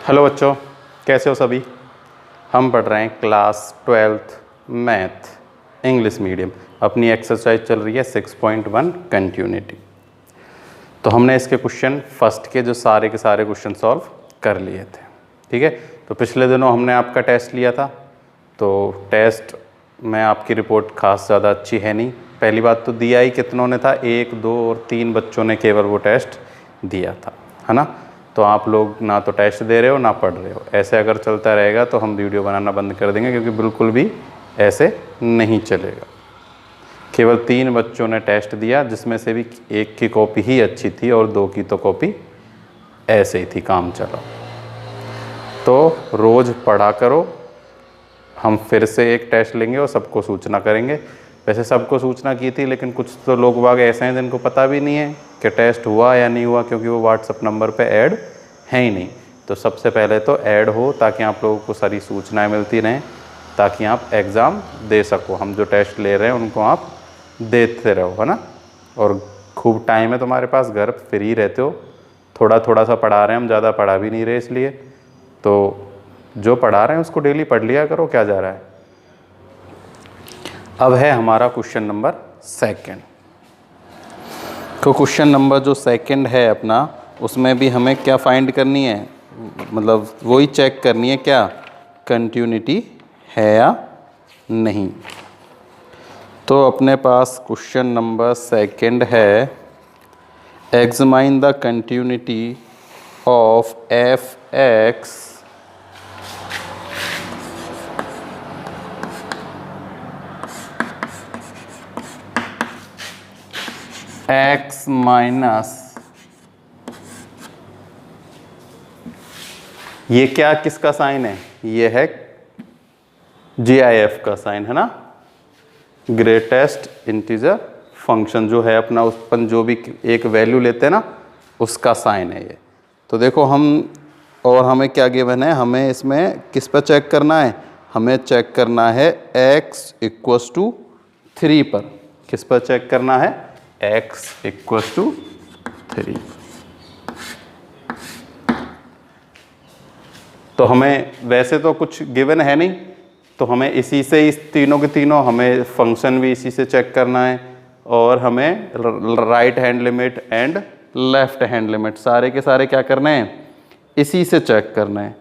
Hello बच्चों, कैसे हो सभी। हम पढ़ रहे हैं class 12th math English medium. अपनी एक्सरसाइज चल रही है 6.1 कंटिन्यूटी। तो हमने इसके क्वेश्चन फर्स्ट के जो सारे के सारे क्वेश्चन सॉल्व कर लिए थे। ठीक है, तो पिछले दिनों हमने आपका टेस्ट लिया था। तो टेस्ट में आपकी रिपोर्ट खास ज़्यादा अच्छी है नहीं। पहली बात तो दिया ही कितनों ने था, 1, 2 और 3 बच्चों ने केवल वो टेस्ट दिया था, है ना। तो आप लोग ना तो टेस्ट दे रहे हो ना पढ़ रहे हो। ऐसे अगर चलता रहेगा तो हम वीडियो बनाना बंद कर देंगे, क्योंकि बिल्कुल भी ऐसे नहीं चलेगा। केवल 3 बच्चों ने टेस्ट दिया, जिसमें से भी 1 की कॉपी ही अच्छी थी और 2 की तो कॉपी ऐसे ही थी, काम चला। तो रोज़ पढ़ा करो। हम फिर से एक टेस्ट लेंगे और सबको सूचना करेंगे। वैसे सबको सूचना की थी, लेकिन कुछ तो लोग बाग ऐसे हैं जिनको पता भी नहीं है कि टेस्ट हुआ या नहीं हुआ, क्योंकि वो व्हाट्सअप नंबर पे ऐड है ही नहीं। तो सबसे पहले तो ऐड हो, ताकि आप लोगों को सारी सूचनाएं मिलती रहें, ताकि आप एग्ज़ाम दे सको। हम जो टेस्ट ले रहे हैं उनको आप देते रहो, है ना। और खूब टाइम है तुम्हारे पास, घर फ्री रहते हो। थोड़ा थोड़ा सा पढ़ा रहे हैं हम, ज़्यादा पढ़ा भी नहीं रहे, इसलिए तो जो पढ़ा रहे हैं उसको डेली पढ़ लिया करो, क्या जा रहा है। अब है हमारा क्वेश्चन नंबर 2। तो क्वेश्चन नंबर जो 2 है अपना, उसमें भी हमें क्या फाइंड करनी है, मतलब वही चेक करनी है क्या कंटिन्यूटी है या नहीं। तो अपने पास क्वेश्चन नंबर 2 है, examine the continuity of F x x minus, ये क्या किसका साइन है, ये है GIF का साइन, है ना। ग्रेटेस्ट इंटीजर फंक्शन जो है अपना, उस पर जो भी एक वैल्यू लेते हैं ना, उसका साइन है ये। तो देखो हम, और हमें क्या गिवन है, हमें इसमें किस पर चेक करना है, हमें चेक करना है x इक्वल्स टू 3 पर। किस पर चेक करना है, x इक्वल्स टू 3। तो हमें वैसे तो कुछ गिवन है नहीं, तो हमें इसी से, इस तीनों के तीनों, हमें फंक्शन भी इसी से चेक करना है, और हमें right hand limit and left hand limit सारे के सारे क्या करने हैं, इसी से चेक करना है।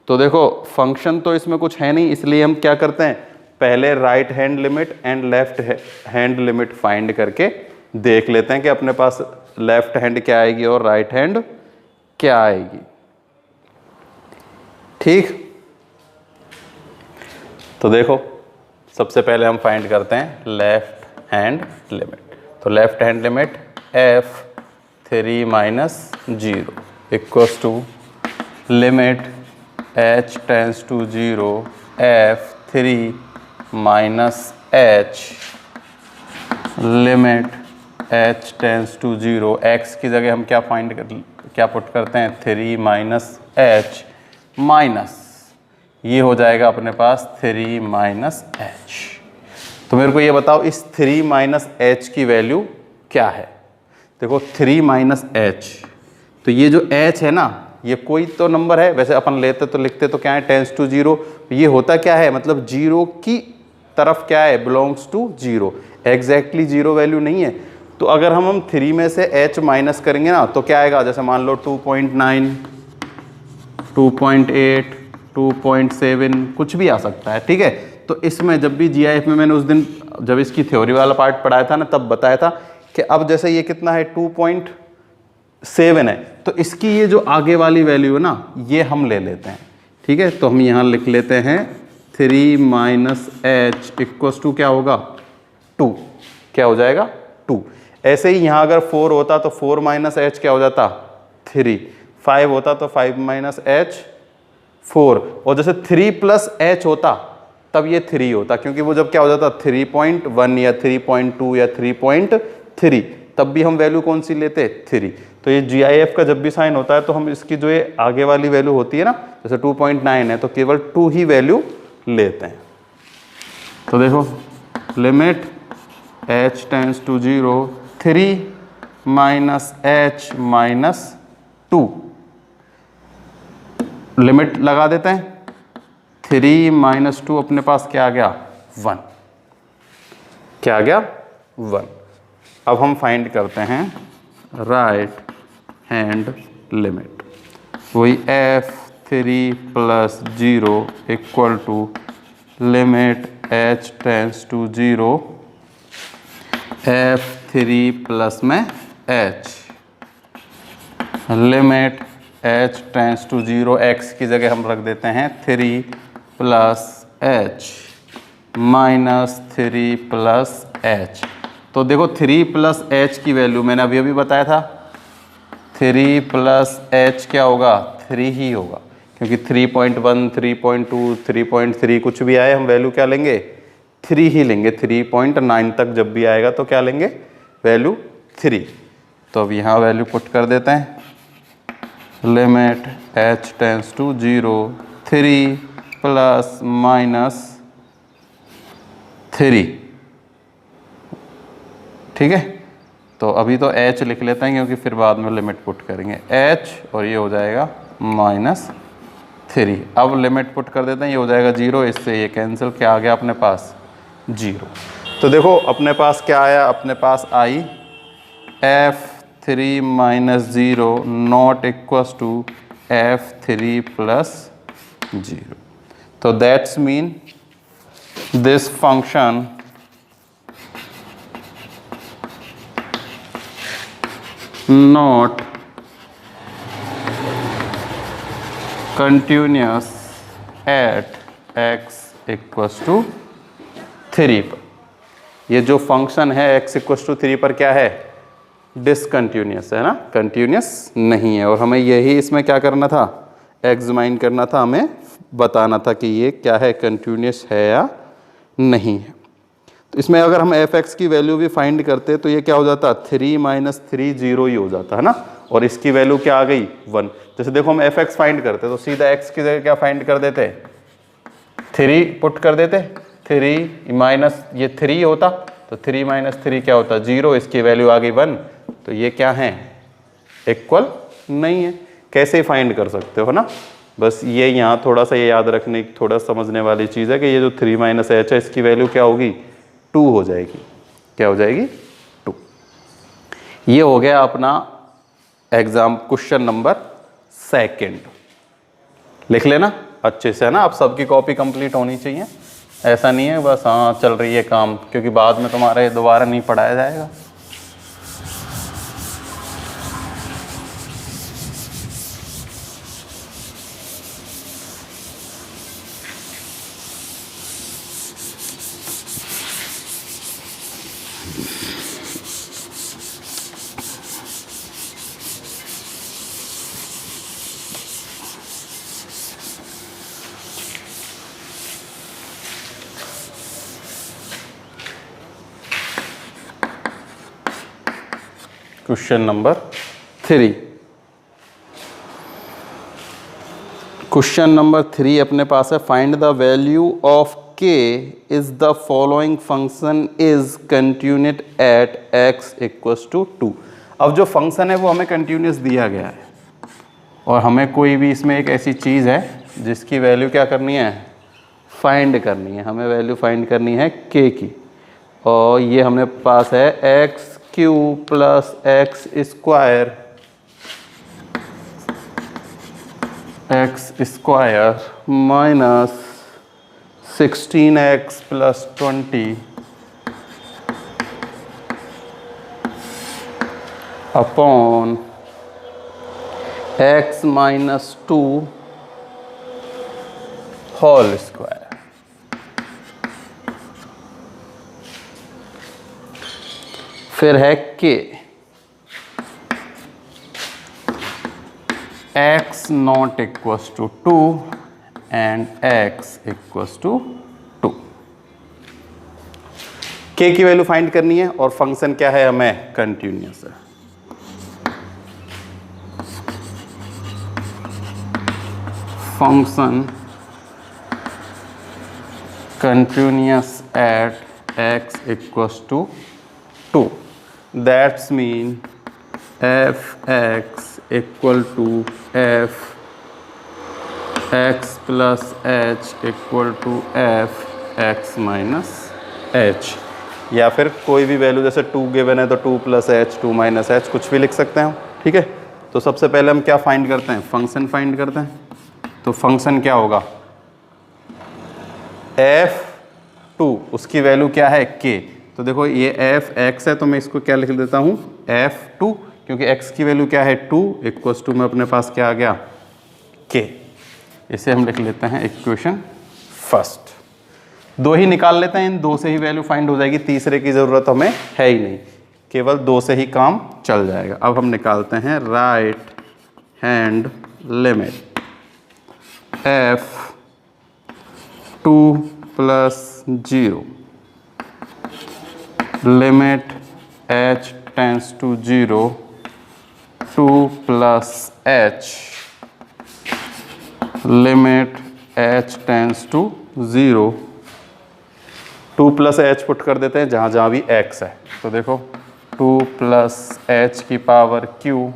तो देखो फंक्शन तो इसमें कुछ है नहीं, इसलिए हम क्या करते हैं, पहले right hand limit and left hand limit find करके देख लेते हैं कि अपने पास लेफ्ट हैंड क्या आएगी और राइट हैंड क्या आएगी। ठीक, तो देखो सबसे पहले हम फाइंड करते हैं लेफ्ट हैंड लिमिट। तो left hand limit f3 minus 0 equals to limit h tends to 0 f3 minus h limit h tends to 0। x की जगह हम क्या पुट करते हैं, 3 माइनस h माइनस, ये हो जाएगा अपने पास 3 माइनस h। तो मेरे को ये बताओ इस 3 माइनस h की वैल्यू क्या है। देखो 3 माइनस h, तो ये जो h है ना, ये कोई तो नंबर है। वैसे अपन लेते तो लिखते तो क्या है, टेंस टू 0। ये होता क्या है, मतलब 0 की तरफ क्या है, बिलोंग्स टू 0। एग्जैक्टली 0 वैल्यू नहीं है। तो अगर हम 3 में से h माइनस करेंगे ना, तो क्या आएगा, जैसे मान लो 2.9, 2.8, 2.7 कुछ भी आ सकता है। ठीक है, तो इसमें जब भी GIF में मैंने उस दिन जब इसकी थ्योरी वाला पार्ट पढ़ाया था ना, तब बताया था कि अब जैसे ये कितना है, 2.7 है, तो इसकी ये जो आगे वाली वैल्यू है ना, ये हम ले लेते हैं। ठीक है, तो हम यहाँ लिख लेते हैं 3 माइनस h इक्वल्स टू क्या होगा, 2। क्या हो जाएगा, 2। ऐसे ही यहाँ अगर 4 होता तो 4 माइनस h क्या हो जाता, 3। 5 होता तो 5 माइनस h 4। और जैसे 3 प्लस h होता तब ये 3 होता, क्योंकि वो जब क्या हो जाता 3.1 या 3.2 या 3.3, तब भी हम वैल्यू कौन सी लेते, 3। तो ये GIF का जब भी साइन होता है तो हम इसकी जो ये आगे वाली वैल्यू होती है ना, जैसे 2.9 है तो केवल 2 ही वैल्यू लेते हैं। तो देखो limit h tends to 0 3 minus h minus 2 limit लगा देते हैं, 3 - 2 अपने पास क्या आ गया 1, क्या आ गया 1। अब हम फाइंड करते हैं राइट हैंड लिमिट, वही f3 + 0 = limit h tends to 0 f3 plus में h, limit h tends to 0, x की जगह हम रख देते हैं 3 + h -3 + h। तो देखो 3 + h की वैल्यू मैंने अभी अभी बताया था, 3 + h क्या होगा 3 ही होगा, क्योंकि 3.1 3.2 3.3 कुछ भी आए हम वैल्यू क्या लेंगे 3 ही लेंगे। 3.9 तक जब भी आएगा तो क्या लेंगे वैल्यू 3। तो अब यहाँ वैल्यू पुट कर देते हैं, लिमिट h टेंड्स टू 0 3 ± 3, ठीक है। तो अभी तो h लिख लेते हैं क्योंकि फिर बाद में लिमिट पुट करेंगे, h और ये हो जाएगा -3। अब लिमिट पुट कर देते हैं, ये हो जाएगा 0, इससे ये कैंसिल, क्या आ गया अपने पास 0। तो देखो अपने पास क्या आया, अपने पास आई f3 - 0 ≠ f3 + 0। तो that's mean this function not continuous at x = 3 पर। ये जो फंक्शन है x = 3 पर क्या है डिसकंटिन्यूस है ना, कंटिन्यूस नहीं है। और हमें यही इसमें क्या करना था एग्जामाइन करना था, हमें बताना था कि ये क्या है कंटिन्यूस है या नहीं है। तो इसमें अगर हम f(x) की वैल्यू भी फाइंड करते तो ये क्या हो जाता 3 - 3 0 ही हो जाता है ना, और इसकी वैल्यू क्या आ गई 1। जैसे देखो हम f(x) फाइंड करते तो सीधा x की जगह क्या फाइंड कर देते 3 पुट कर देते, 3 माइनस ये 3 होता तो 3 - 3 क्या होता 0, इसकी वैल्यू आ गई 1। तो ये क्या है इक्वल नहीं है। कैसे फाइंड कर सकते हो ना, बस ये यहाँ थोड़ा सा ये याद रखने की थोड़ा समझने वाली चीज़ है कि ये जो 3 - h है इसकी वैल्यू क्या होगी 2 हो जाएगी, क्या हो जाएगी 2। ये हो गया अपना एग्जाम क्वेश्चन नंबर 2। लिख लेना अच्छे से है ना, आप सबकी कॉपी कंप्लीट होनी चाहिए, ऐसा नहीं है बस हाँ चल रही है काम, क्योंकि बाद में तुम्हारे दोबारा नहीं पढ़ाया जाएगा। Question number 3। क्वेश्चन नंबर 3 अपने पास है, find the value of k is the following function is continuous at x = 2। अब जो फंक्शन है वो हमें कंटिन्यूस दिया गया है और हमें कोई भी इसमें एक ऐसी चीज़ है जिसकी वैल्यू क्या करनी है फाइंड करनी है। हमें वैल्यू फाइंड करनी है k की, और ये हमें पास है x³ + x² - 16x + 20 upon x - 2 whole square. फिर है k x ≠ 2 and x = 2। k की वैल्यू फाइंड करनी है और फंक्शन क्या है हमें कंटिन्यूस है। Function continuous at x = 2, that's mean f(x) = f x plus h equal to f x minus h, या फिर कोई भी वैल्यू, जैसे 2 गिवन है तो 2 प्लस एच 2 माइनस एच, कुछ भी लिख सकते हैं हम, ठीक है। तो सबसे पहले हम क्या फाइंड करते हैं, फंक्शन फाइंड करते हैं। तो फंक्शन क्या होगा, f2, उसकी वैल्यू क्या है k। तो देखो ये f x है तो मैं इसको क्या लिख देता हूँ f2, क्योंकि x की वैल्यू क्या है 2 इक्वल्स टू में अपने पास क्या आ गया k। इसे हम लिख लेते हैं इक्वेशन फर्स्ट। दो ही निकाल लेते हैं, इन दो से ही वैल्यू फाइंड हो जाएगी, तीसरे की ज़रूरत हमें है ही नहीं, केवल दो से ही काम चल जाएगा। अब हम निकालते हैं right hand limit f2 plus 0 limit h tends to 0 2 plus h limit h tends to 0 2 plus h put कर देते हैं जहाँ जहाँ भी x है। तो देखो 2 प्लस एच की power q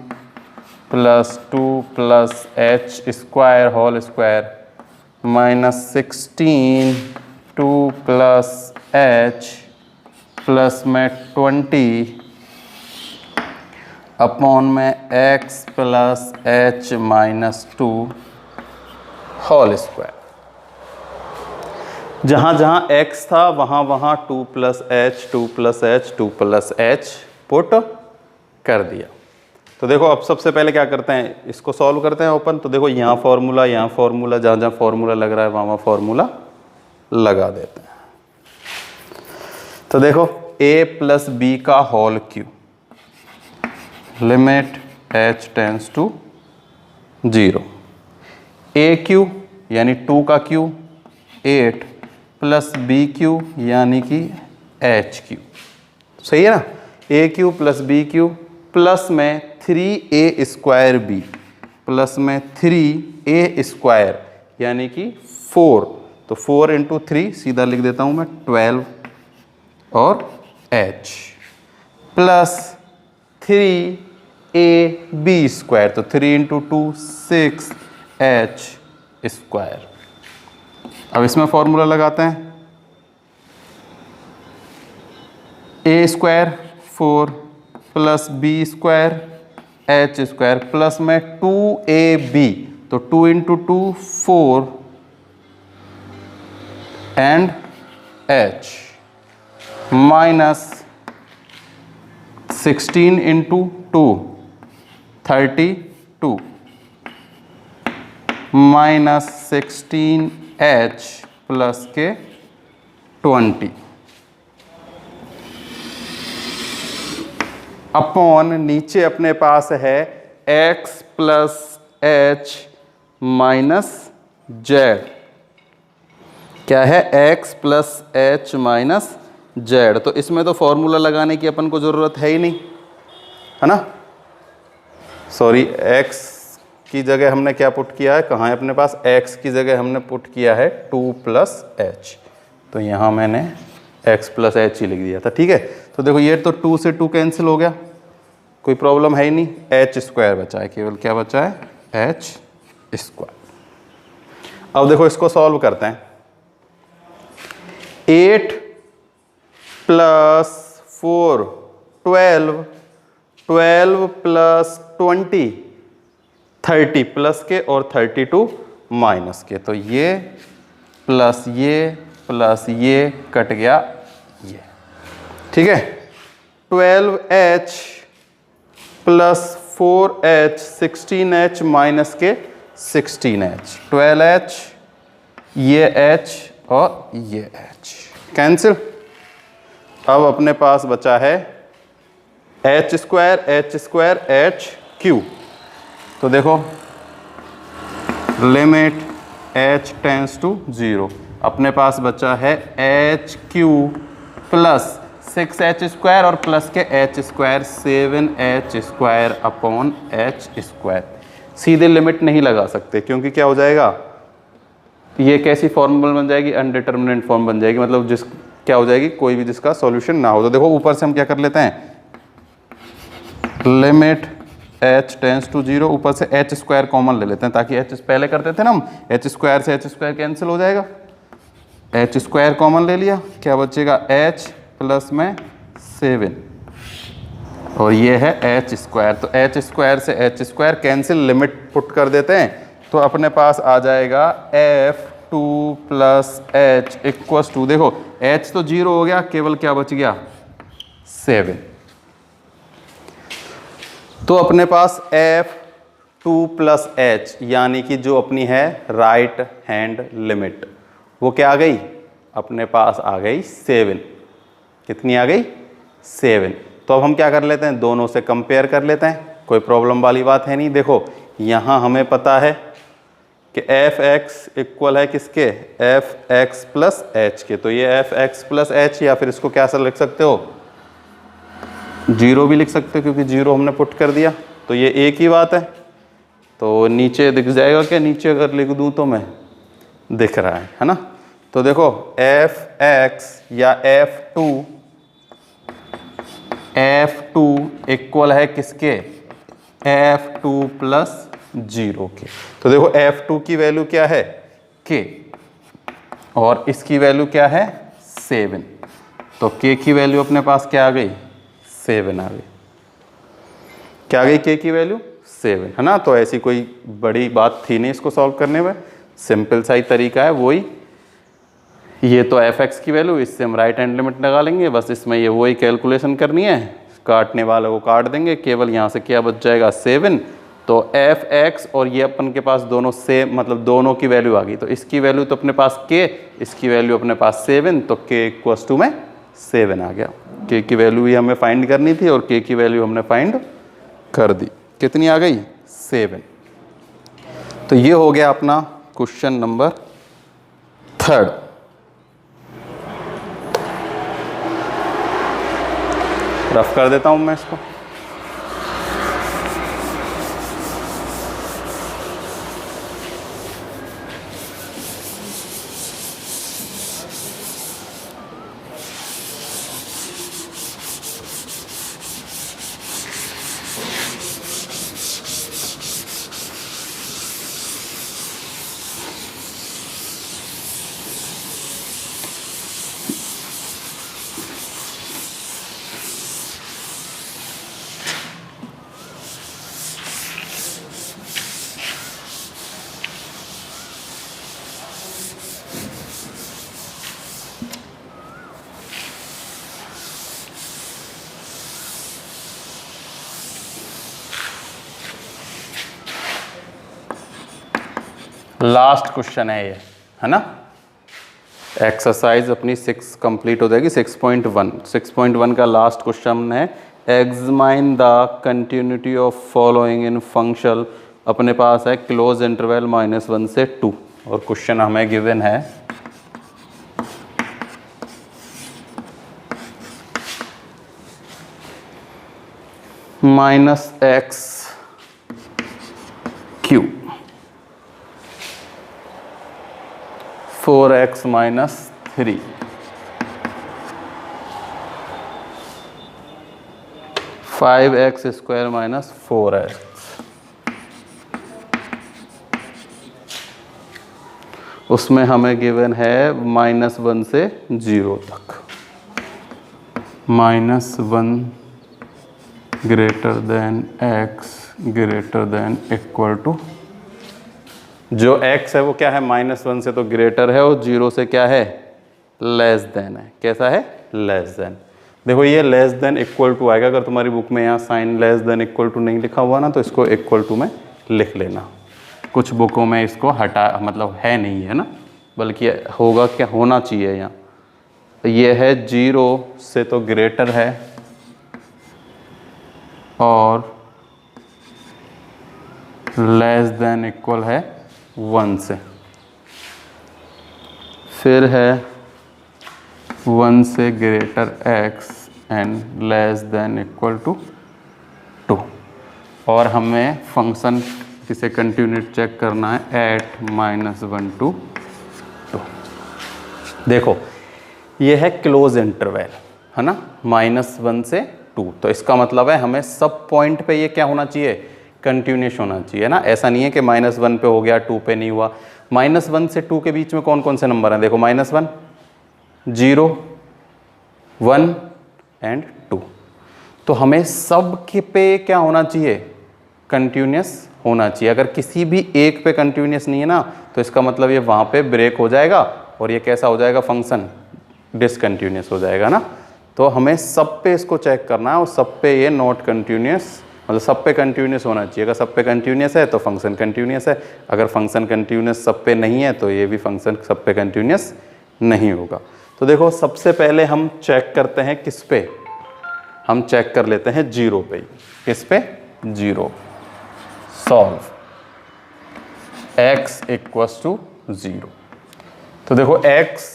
plus 2 plus h square whole square minus 16 2 plus h plus में 20 अपॉन में x plus h minus 2 whole square. जहाँ जहाँ x था वहाँ वहाँ 2 plus h 2 plus h 2 plus h put कर दिया। तो देखो अब सबसे पहले क्या करते हैं, इसको सॉल्व करते हैं ओपन। तो देखो यहाँ फॉर्मूला, जहाँ जहाँ फॉर्मूला लग रहा है वहाँ वहाँ फॉर्मूला लगा देते हैं। तो देखो a प्लस बी का whole cube limit h tends to 0, A cube यानी 2 का क्यू 8 प्लस बी क्यू यानी कि एच क्यू, सही है ना। A Q plus B Q plus में 3a स्क्वायर बी प्लस में 3a स्क्वायर यानी कि 4। तो 4 इंटू 3 सीधा लिख देता हूँ मैं 12 और h प्लस 3ab स्क्वायर, तो 3 इंटू 2 6h स्क्वायर। अब इसमें फॉर्मूला लगाते हैं, a square 4 plus b square h square plus में 2ab, तो 2 into 2 4 and h minus 16 into 2 32 minus 16h plus के 20 अपॉन नीचे अपने पास है x plus h minus z। क्या है, x plus h minus z। तो इसमें तो फॉर्मूला लगाने की अपन को ज़रूरत है ही नहीं, है ना। सॉरी, x की जगह हमने क्या पुट किया है, कहाँ है अपने पास, x की जगह हमने पुट किया है 2 प्लस h। तो यहाँ मैंने x प्लस h ही लिख दिया था, ठीक है। तो देखो ये तो 2 से 2 कैंसिल हो गया, कोई प्रॉब्लम है ही नहीं, h स्क्वायर बचा है, केवल क्या बचा है h स्क्वायर। अब देखो इसको सॉल्व करते हैं, 8 प्लस 4 12, 12 प्लस 20 30 प्लस के और 32 माइनस के। तो ये प्लस ये कट गया ये, ठीक है। 12h plus 4h 16h minus के 16h 12h, ये h और ये h कैंसिल। अब अपने पास बचा है h स्क्वायर h क्यू। तो देखो लिमिट h टेंस टू 0, अपने पास बचा है h Q plus 6h square और प्लस के h square 7h square upon h square. सीधे लिमिट नहीं लगा सकते क्योंकि क्या हो जाएगा, ये कैसी फॉर्मूला बन जाएगी, अनडिटर्मिनेंट फॉर्म बन जाएगी, मतलब जिस क्या हो जाएगी, कोई भी जिसका सॉल्यूशन ना हो। तो देखो ऊपर से हम क्या कर लेते हैं, लिमिट h टेंस टू 0, ऊपर से h स्क्वायर कॉमन ले लेते हैं ताकि h पहले करते थे ना हम, h स्क्वायर से h स्क्वायर कैंसिल हो जाएगा, h स्क्वायर कॉमन ले लिया, क्या बचेगा h प्लस में 7 और ये है h स्क्वायर। तो h स्क्वायर से h square cancel, limit put कर देते हैं तो अपने पास आ जाएगा f2 plus h equals to, देखो h तो 0 हो गया, केवल क्या बच गया 7। तो अपने पास f2 प्लस h यानी कि जो अपनी है राइट हैंड लिमिट वो क्या आ गई, अपने पास आ गई 7। कितनी आ गई 7। तो अब हम क्या कर लेते हैं, दोनों से कंपेयर कर लेते हैं, कोई प्रॉब्लम वाली बात है नहीं। देखो यहाँ हमें पता है कि f(x) इक्वल है किसके, f(x) प्लस h के, तो ये f(x) प्लस h या फिर इसको क्या लिख सकते हो 0 भी लिख सकते हो क्योंकि 0 हमने पुट कर दिया, तो ये एक ही बात है। तो नीचे दिख जाएगा क्या, नीचे अगर लिख दूं तो मैं दिख रहा है ना। तो देखो f(x) या f2 इक्वल है किसके, f2 प्लस 0 के। तो देखो f2 की वैल्यू क्या है k और इसकी वैल्यू क्या है 7, तो k की वैल्यू अपने पास क्या आ गई 7 आ गई। क्या आ गई k की वैल्यू 7, है ना। तो ऐसी कोई बड़ी बात थी नहीं इसको सॉल्व करने में, सिंपल सा ही तरीका है वही। ये तो f(x) की वैल्यू, इससे हम राइट हैंड लिमिट लगा लेंगे, बस इसमें ये वही कैलकुलेशन करनी है, काटने वाले को काट देंगे, केवल यहाँ से क्या बच जाएगा 7। तो f(x) और ये अपन के पास दोनों सेम, मतलब दोनों की वैल्यू आ गई, तो इसकी वैल्यू तो अपने पास k, इसकी वैल्यू अपने पास 7, तो k इक्वल्स टू में 7 आ गया। k की वैल्यू भी हमें फाइंड करनी थी और k की वैल्यू हमने फाइंड कर दी, कितनी आ गई 7। तो ये हो गया अपना क्वेश्चन नंबर 3। रफ कर देता हूं मैं इसको। लास्ट क्वेश्चन है ये, है ना। एक्सरसाइज अपनी 6 कंप्लीट हो जाएगी। 6.1 का लास्ट क्वेश्चन है, examine the continuity of following in function. अपने पास है क्लोज इंटरवल -1 से 2 और क्वेश्चन हमें गिवन है -x³ 4x - 3 5x² - 4x। उसमें हमें गिवन है -1 से 0 तक, -1 greater than x greater than equal to, जो x है वो क्या है -1 से तो ग्रेटर है और 0 से क्या है लेस देन है। कैसा है लेस देन। देखो ये लेस देन इक्वल टू आएगा, अगर तुम्हारी बुक में यहाँ sign less than equal to नहीं लिखा हुआ ना तो इसको इक्वल टू में लिख लेना। कुछ बुकों में इसको हटा, मतलब है नहीं है ना, बल्कि होगा क्या होना चाहिए यहाँ। ये है 0 से तो ग्रेटर है और लेस देन इक्वल है 1 से, फिर है 1 से greater x and less than equal to 2। और हमें फंक्शन किसे कंटिन्यूटी चेक करना है एट -1 to 2। देखो ये है क्लोज इंटरवल, है ना, -1 से 2। तो इसका मतलब है हमें सब पॉइंट पे ये क्या होना चाहिए, कंटिन्यूस होना चाहिए ना। ऐसा नहीं है कि -1 पे हो गया 2 पे नहीं हुआ। -1 से 2 के बीच में कौन कौन से नंबर हैं, देखो -1, 0, 1 एंड 2। तो हमें सब के पे क्या होना चाहिए, कंटिन्यूस होना चाहिए। अगर किसी भी एक पे कंटिन्यूस नहीं है ना, तो इसका मतलब ये वहाँ पे ब्रेक हो जाएगा और ये कैसा हो जाएगा, फंक्शन डिसकंटिन्यूस हो जाएगा ना। तो हमें सब पे इसको चेक करना है और सब पे ये नॉट कंटिन्यूस, मतलब सब पे कंटिन्यूस होना चाहिए। अगर सब पे कंटिन्यूस है तो फंक्शन कंटिन्यूस है, अगर फंक्शन कंटिन्यूस सब पे नहीं है तो ये भी फंक्शन सब पे कंटिन्यूस नहीं होगा। तो देखो सबसे पहले हम चेक करते हैं किस पे, हम चेक कर लेते हैं 0 पे। किस पे, 0। Solve x = 0। तो देखो x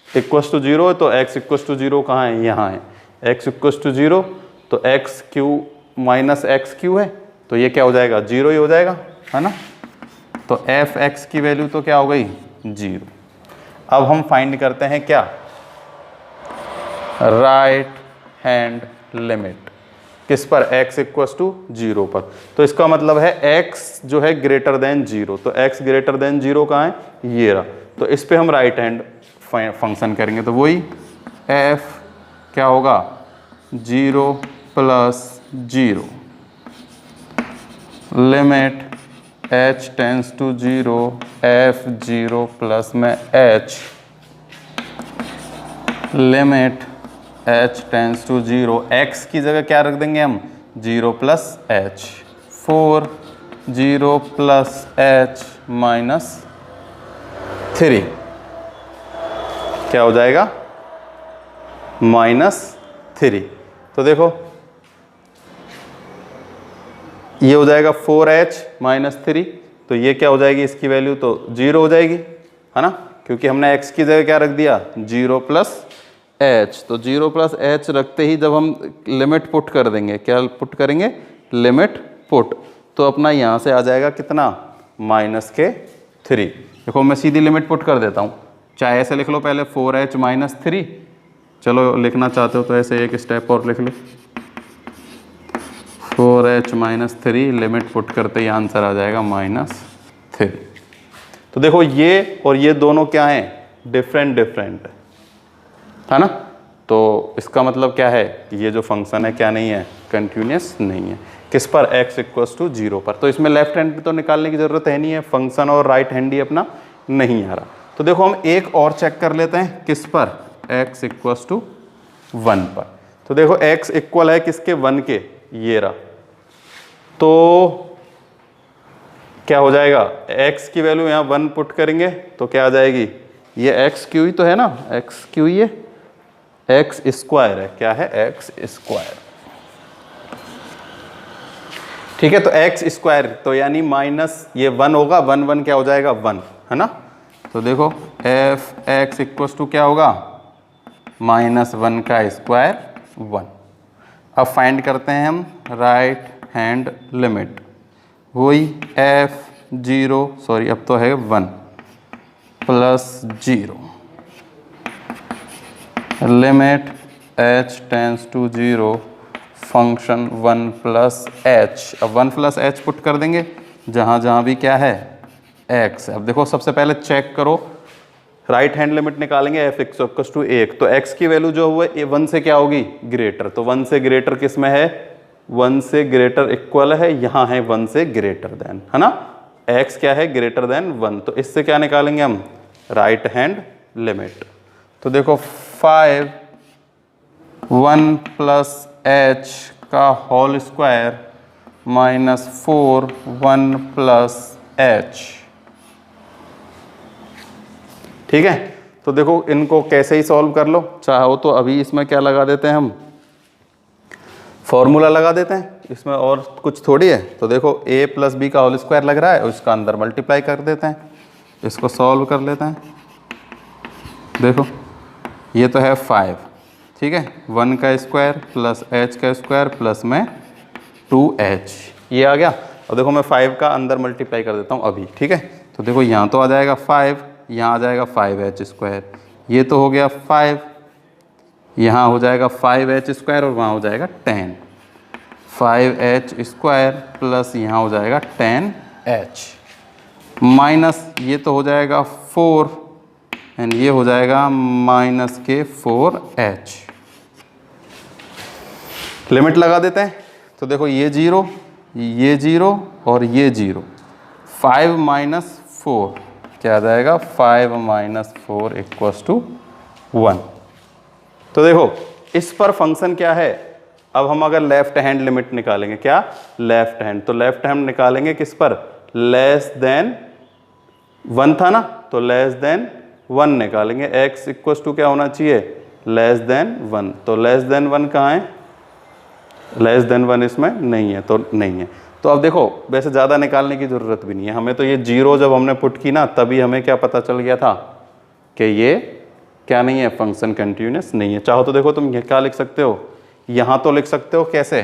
= 0 है तो x = 0 कहाँ है, यहाँ है। x = 0 तो x³ - x³ है तो ये क्या हो जाएगा, 0 ही हो जाएगा, है ना। तो f(x) की वैल्यू तो क्या हो गई, 0। अब हम फाइंड करते हैं क्या, राइट हैंड लिमिट। किस पर, x = 0 पर। तो इसका मतलब है x जो है ग्रेटर देन 0। तो x ग्रेटर देन 0 कहाँ है, ये रहा। तो इस पे हम राइट हैंड फंक्शन करेंगे तो वही f क्या होगा, 0 + 0 limit h tends to 0 f(0) plus में h limit h tends to 0, x की जगह क्या रख देंगे हम, 0 + h, 4 0 + h - 3 क्या हो जाएगा, -3। तो देखो ये हो जाएगा 4h - 3, तो ये क्या हो जाएगी, इसकी वैल्यू तो 0 हो जाएगी, है ना, क्योंकि हमने x की जगह क्या रख दिया, 0 + h। तो 0 + h रखते ही जब हम लिमिट पुट कर देंगे, क्या पुट करेंगे, लिमिट पुट, तो अपना यहाँ से आ जाएगा कितना, -3। देखो मैं सीधी लिमिट पुट कर देता हूँ, चाहे ऐसे लिख लो पहले 4h - 3, चलो लिखना चाहते हो तो ऐसे एक स्टेप और लिख लो, 4h - 3 लिमिट पुट करते ही आंसर आ जाएगा -3। तो देखो ये और ये दोनों क्या हैं, डिफरेंट है ना। तो इसका मतलब क्या है कि ये जो फंक्शन है क्या नहीं है, कंटिन्यूस नहीं है। किस पर, x = 0 पर। तो इसमें लेफ्ट हैंड तो निकालने की जरूरत है नहीं है, फंक्शन और राइट हैंड ही अपना नहीं आ रहा। तो देखो हम एक और चेक कर लेते हैं, किस पर, x = 1 पर। तो देखो x इक्वल है किसके, 1 के, ये रहा। तो क्या हो जाएगा, x की वैल्यू यहाँ 1 पुट करेंगे तो क्या आ जाएगी, ये x³ ही तो है ना, x³ ही है, x² है, क्या है, x²। ठीक है, तो x², तो यानी माइनस ये 1 होगा, 1 1 क्या हो जाएगा, 1, है ना। तो देखो f(x) = क्या होगा, -1 का स्क्वायर 1। अब फाइंड करते हैं हम राइट हैंड लिमिट, वही f(0), सॉरी अब तो है 1 + 0 limit h tends to 0 function 1 + h। अब 1 + h पुट कर देंगे जहाँ जहाँ भी क्या है, x। अब देखो सबसे पहले चेक करो, राइट हैंड लिमिट निकालेंगे f(x) = 1, तो x की वैल्यू जो हुआ 1 से क्या होगी, ग्रेटर। तो 1 से ग्रेटर किस में है, 1 से ग्रेटर इक्वल है, यहाँ है 1 से ग्रेटर देन, है ना। x क्या है, ग्रेटर देन 1, तो इससे क्या निकालेंगे हम, राइट हैंड लिमिट। तो देखो 5 1 + h का होल स्क्वायर -4 1 + h। ठीक है, तो देखो इनको कैसे ही सॉल्व कर लो, चाहो तो अभी इसमें क्या लगा देते हैं हम, फॉर्मूला लगा देते हैं, इसमें और कुछ थोड़ी है। तो देखो a + b का होल स्क्वायर लग रहा है, उसका अंदर मल्टीप्लाई कर देते हैं, इसको सॉल्व कर लेते हैं। देखो ये तो है 5, ठीक है, 1 का स्क्वायर + h का स्क्वायर प्लस में 2h, ये आ गया। और देखो मैं 5 का अंदर मल्टीप्लाई कर देता हूँ अभी, ठीक है। तो देखो यहाँ तो आ जाएगा 5, यहाँ आ जाएगा 5h², ये तो हो गया 5, यहाँ हो जाएगा 5h² और वहाँ हो जाएगा 10, 5h² प्लस यहाँ हो जाएगा 10h माइनस ये तो हो जाएगा 4 एंड ये हो जाएगा माइनस के 4h। लिमिट लगा देते हैं तो देखो ये 0 और ये 0, 5 माइनस 4 क्या आ जाएगा, 5 माइनस 4 इक्वल्स टू 1। तो देखो इस पर फंक्शन क्या है, अब हम अगर लेफ्ट हैंड लिमिट निकालेंगे, क्या लेफ्ट हैंड, तो लेफ्ट हैंड निकालेंगे किस पर, लेस देन 1 था ना, तो लेस देन 1 निकालेंगे। x इक्वल्स टू क्या होना चाहिए, लेस देन 1, तो लेस देन 1 कहाँ है, लेस देन 1 इसमें नहीं है, तो नहीं है। तो अब देखो वैसे ज़्यादा निकालने की ज़रूरत भी नहीं है हमें, तो ये 0 जब हमने पुट की ना तभी हमें क्या पता चल गया था कि ये क्या नहीं है, फंक्शन कंटिन्यूअस नहीं है। चाहो तो देखो तुम ये क्या लिख सकते हो, यहाँ तो लिख सकते हो कैसे,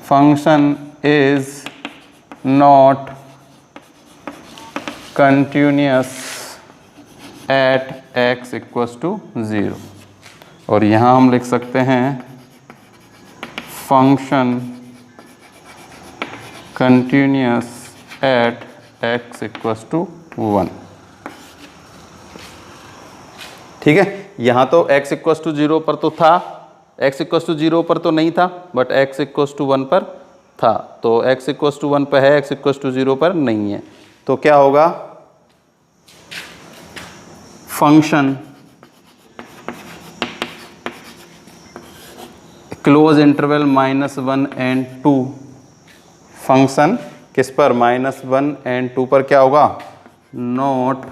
function is not continuous at x equals to 0, और यहाँ हम लिख सकते हैं function continuous at x equals to 1। ठीक है, यहाँ तो x इक्वल्स टू 0 पर तो था, x इक्वल्स टू 0 पर तो नहीं था, बट x इक्वल्स टू 1 पर था, तो x इक्वल्स टू 1 पर है, x इक्वल्स टू 0 पर नहीं है। तो क्या होगा, function close interval -1 and 2, function किस पर, -1 एंड 2 पर क्या होगा, नॉट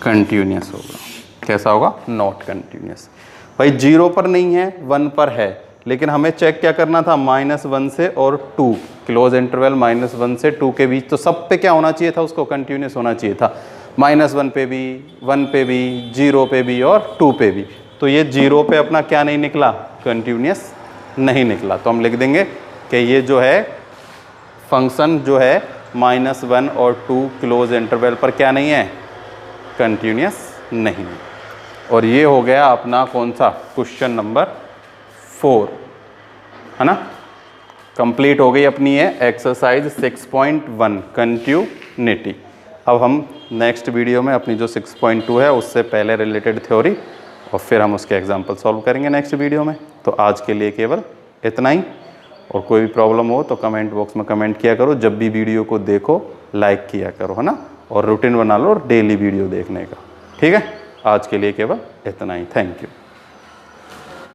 कंटिन्यूअस होगा। कैसा होगा, नॉट कंटिन्यूअस। भाई 0 पर नहीं है, 1 पर है, लेकिन हमें चेक क्या करना था, -1 से और 2, क्लोज इंटरवल -1 से 2 के बीच, तो सब पे क्या होना चाहिए था, उसको कंटिन्यूअस होना चाहिए था, -1 पे भी, 1 पे भी, 0 पे भी और 2 पे भी। तो ये 0 पे अपना क्या नहीं निकला, कंटिन्यूअस नहीं निकला, तो हम लिख देंगे कि ये जो है फंक्शन जो है -1 और 2 क्लोज इंटरवल पर क्या नहीं है, कंटिन्यूअस नहीं है। और ये हो गया अपना कौन सा, क्वेश्चन नंबर 4, है ना। कंप्लीट हो गई अपनी ये एक्सरसाइज 6.1 कंटिन्यूटी। अब हम नेक्स्ट वीडियो में अपनी जो 6.2 है उससे पहले रिलेटेड थ्योरी और फिर हम उसके एग्जाम्पल सॉल्व करेंगे नेक्स्ट वीडियो में। तो आज के लिए केवल इतना ही, और कोई भी प्रॉब्लम हो तो कमेंट बॉक्स में कमेंट किया करो, जब भी वीडियो को देखो लाइक किया करो, है ना, और रूटीन बना लो डेली वीडियो देखने का। ठीक है, आज के लिए केवल इतना ही, थैंक यू।